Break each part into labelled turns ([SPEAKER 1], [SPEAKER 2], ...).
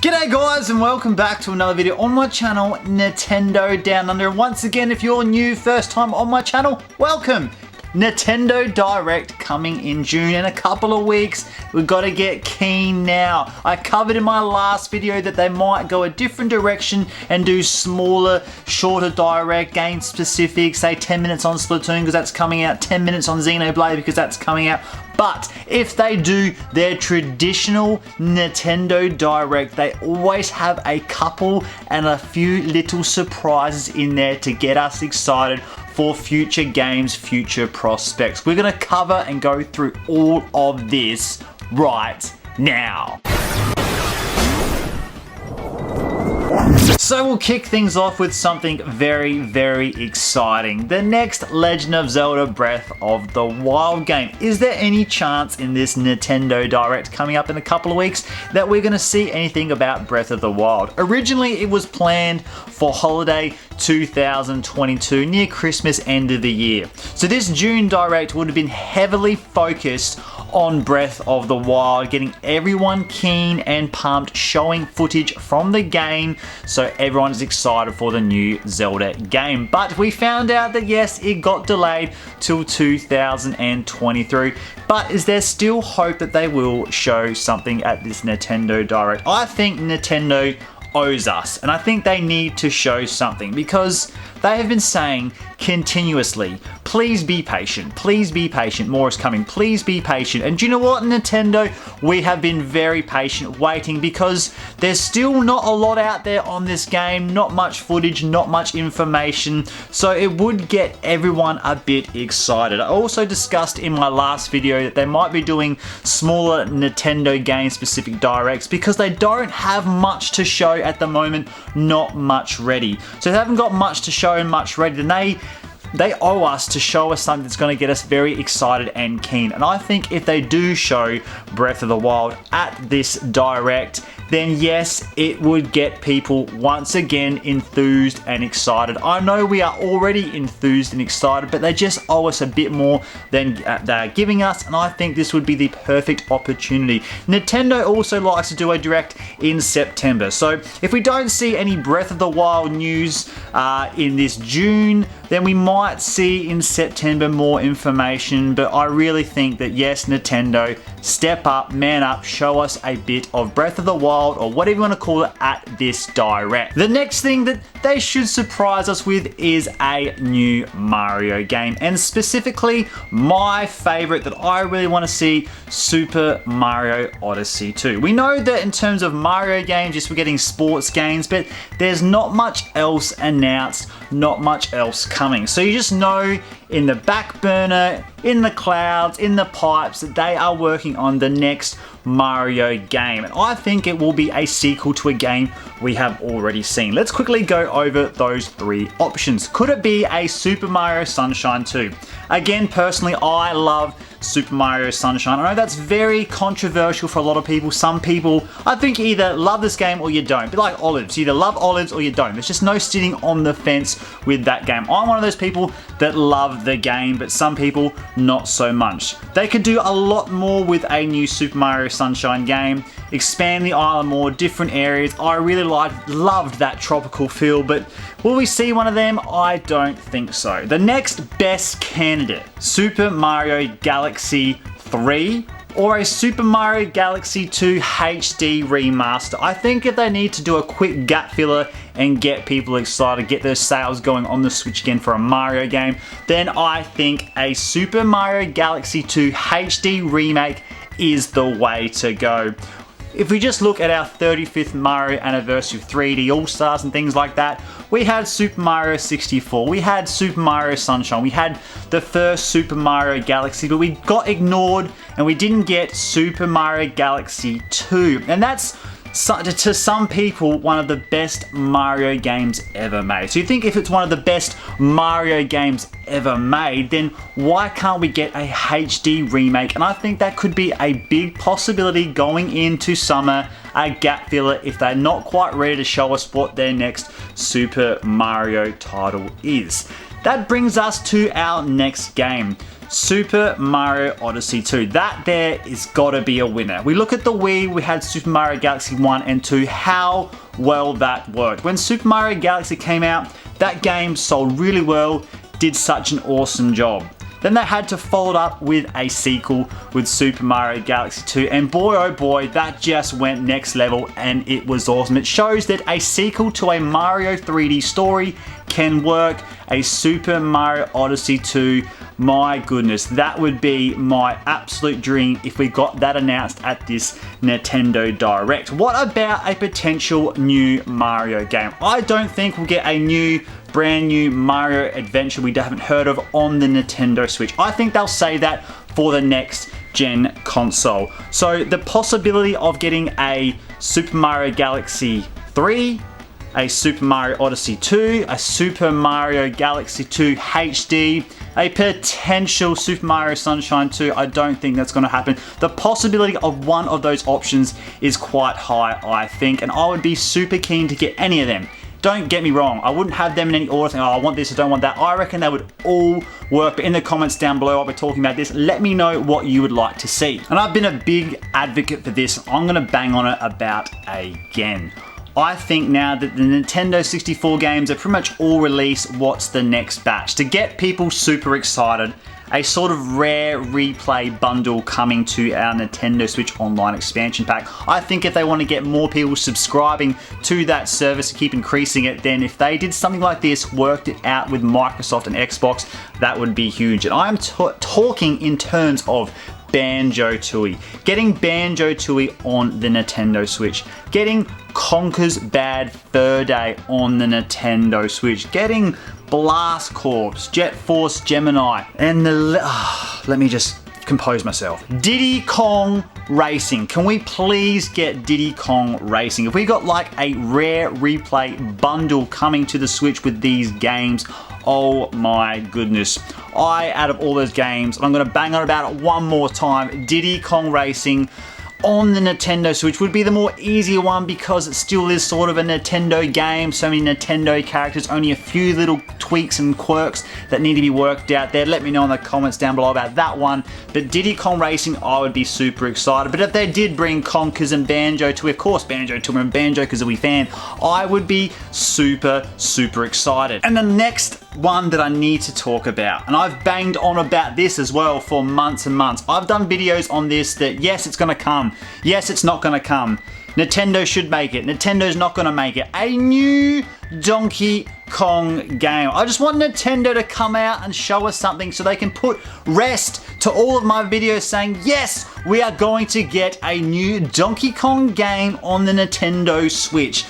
[SPEAKER 1] G'day guys and welcome back to another video on my channel, Nintendo Down Under. Once again, if you're new, first time on my channel, welcome! Nintendo Direct coming in June in a couple of weeks. We've got to get keen now. I covered in my last video that they might go a different direction and do smaller, shorter Direct, game specific, say 10 minutes on Splatoon because that's coming out, 10 minutes on Xenoblade because that's coming out. But if they do their traditional Nintendo Direct, they always have a couple and a few little surprises in there to get us excited for future games, future prospects. We're going to cover and go through all of this right now. So we'll kick things off with something very, very exciting. The next Legend of Zelda Breath of the Wild game. Is there any chance in this Nintendo Direct coming up in a couple of weeks that we're going to see anything about Breath of the Wild? Originally, it was planned for holiday 2022, near Christmas, end of the year. So this June Direct would have been heavily focused on Breath of the Wild, getting everyone keen and pumped, showing footage from the game so everyone is excited for the new Zelda game. But we found out that yes, it got delayed till 2023. But is there still hope that they will show something at this Nintendo Direct? I think Nintendo owes us, and I think they need to show something because they have been saying continuously, please be patient, more is coming, please be patient. And do you know what, Nintendo? We have been very patient waiting because there's still not a lot out there on this game, not much footage, not much information, so it would get everyone a bit excited. I also discussed in my last video that they might be doing smaller Nintendo game specific directs because they don't have much to show at the moment, not much ready. So they haven't got much to show and much ready, then they owe us to show us something that's going to get us very excited and keen. And I think if they do show Breath of the Wild at this Direct, then yes, it would get people once again enthused and excited. I know we are already enthused and excited, but they just owe us a bit more than they're giving us, and I think this would be the perfect opportunity. Nintendo also likes to do a Direct in September, so if we don't see any Breath of the Wild news in this June, then we might see in September more information. But I really think that yes, Nintendo, step up, man up, show us a bit of Breath of the Wild or whatever you want to call it at this Direct. The next thing that they should surprise us with is a new Mario game, and specifically my favorite that I really want to see, Super Mario Odyssey 2. We know that in terms of Mario games, just we're getting sports games, but there's not much else announced, not much else coming. So you just know in the back burner, in the clouds, in the pipes, that they are working on the next Mario game. And I think it will be a sequel to a game we have already seen. Let's quickly go over those three options. Could it be a Super Mario Sunshine 2? Again, personally, I love Super Mario Sunshine. I know that's very controversial for a lot of people. Some people, I think, either love this game or you don't. Be like olives. You either love olives or you don't. There's just no sitting on the fence with that game. I'm one of those people that love the game, but some people not so much. They could do a lot more with a new Super Mario Sunshine game, expand the island more, different areas. I really loved that tropical feel, but will we see one of them? I don't think so. The next best candidate, Super Mario Galaxy 3 or a Super Mario Galaxy 2 HD remaster. I think if they need to do a quick gap filler and get people excited, get their sales going on the Switch again for a Mario game, then I think a Super Mario Galaxy 2 HD remake is the way to go. If we just look at our 35th Mario anniversary of 3D All-Stars and things like that, we had Super Mario 64, we had Super Mario Sunshine, we had the first Super Mario Galaxy, but we got ignored and we didn't get Super Mario Galaxy 2. And that's, to some people, one of the best Mario games ever made. So you think if it's one of the best Mario games ever made, then why can't we get a HD remake? And I think that could be a big possibility going into summer, a gap filler if they're not quite ready to show us what their next Super Mario title is. That brings us to our next game, Super Mario Odyssey 2. That there is gotta be a winner. We look at the Wii, we had Super Mario Galaxy 1 and 2, how well that worked. When Super Mario Galaxy came out, that game sold really well, did such an awesome job. Then they had to follow it up with a sequel with Super Mario Galaxy 2, and boy oh boy, that just went next level and it was awesome. It shows that a sequel to a Mario 3D story can work. A Super Mario Odyssey 2, my goodness, that would be my absolute dream if we got that announced at this Nintendo Direct. What about a potential new Mario game? I don't think we'll get a brand new Mario adventure we haven't heard of on the Nintendo Switch. I think they'll say that for the next gen console. So the possibility of getting a Super Mario Galaxy 3, a Super Mario Odyssey 2, a Super Mario Galaxy 2 HD, a potential Super Mario Sunshine 2, I don't think that's going to happen. The possibility of one of those options is quite high, I think, and I would be super keen to get any of them. Don't get me wrong, I wouldn't have them in any order, saying, oh, I want this, I don't want that. I reckon they would all work, but in the comments down below, I'll be talking about this. Let me know what you would like to see. And I've been a big advocate for this. I'm going to bang on it about again. I think now that the Nintendo 64 games are pretty much all released, what's the next batch? To get people super excited, a sort of rare replay bundle coming to our Nintendo Switch Online expansion pack. I think if they want to get more people subscribing to that service to keep increasing it, then if they did something like this, worked it out with Microsoft and Xbox, that would be huge. And I'm talking in terms of Banjo-Tooie. Getting Banjo-Tooie on the Nintendo Switch. Getting Conker's Bad Fur Day on the Nintendo Switch. Getting Blast Corps, Jet Force Gemini, and let me just compose myself. Diddy Kong Racing. Can we please get Diddy Kong Racing? If we got like a rare replay bundle coming to the Switch with these games, oh my goodness. Out of all those games, I'm gonna bang on about it one more time, Diddy Kong Racing on the Nintendo Switch would be the more easier one because it still is sort of a Nintendo game. So many Nintendo characters, only a few little tweaks and quirks that need to be worked out there. Let me know in the comments down below about that one. But Diddy Kong Racing, I would be super excited. But if they did bring Conkers and Banjo-Tooie, of course Banjo-Tooie and Banjo because of a fan, I would be super, super excited. And the next one that I need to talk about, and I've banged on about this as well for months and months. I've done videos on this that yes, it's gonna come. Yes, it's not gonna come. Nintendo should make it. Nintendo's not gonna make it. A new Donkey Kong game. I just want Nintendo to come out and show us something so they can put rest to all of my videos saying, yes, we are going to get a new Donkey Kong game on the Nintendo Switch.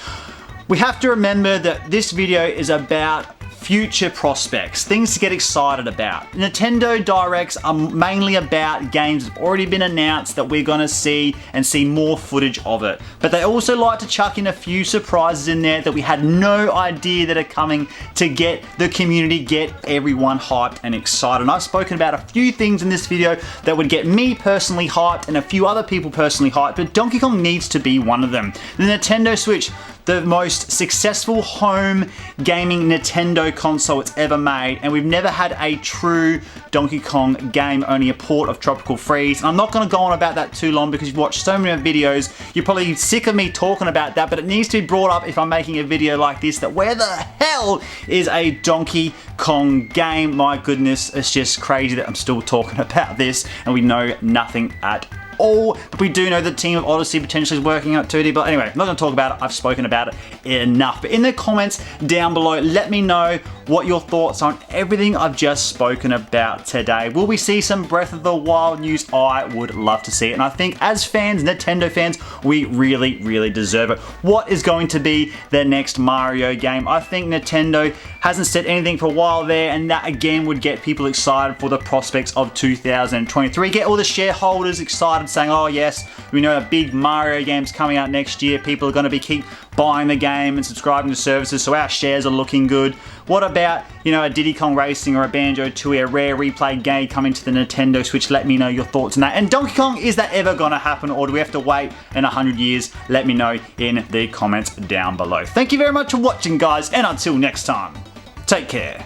[SPEAKER 1] We have to remember that this video is about future prospects, things to get excited about. Nintendo Directs are mainly about games that have already been announced that we're gonna see and see more footage of it. But they also like to chuck in a few surprises in there that we had no idea that are coming to get the community, get everyone hyped and excited. And I've spoken about a few things in this video that would get me personally hyped and a few other people personally hyped, but Donkey Kong needs to be one of them. The Nintendo Switch, the most successful home gaming Nintendo console it's ever made, and we've never had a true Donkey Kong game, only a port of Tropical Freeze. And I'm not gonna go on about that too long because you've watched so many videos, you're probably sick of me talking about that, but it needs to be brought up if I'm making a video like this, that where the hell is a Donkey Kong game? My goodness, it's just crazy that I'm still talking about this and we know nothing at all. But we do know the team of Odyssey potentially is working out 2D, but anyway, I'm not going to talk about it. I've spoken about it enough. But in the comments down below, let me know what your thoughts are on everything I've just spoken about today. Will we see some Breath of the Wild news? I would love to see it, and I think as fans, Nintendo fans, we really, really deserve it. What is going to be their next Mario game? I think Nintendo hasn't said anything for a while there, and that again would get people excited for the prospects of 2023. Get all the shareholders excited, saying, oh yes, we know a big Mario game's coming out next year. People are going to keep buying the game and subscribing to services, so our shares are looking good. What about, you know, a Diddy Kong Racing or a Banjo-Tooie, a rare replay game coming to the Nintendo Switch? Let me know your thoughts on that. And Donkey Kong, is that ever going to happen, or do we have to wait in 100 years? Let me know in the comments down below. Thank you very much for watching, guys, and until next time, take care.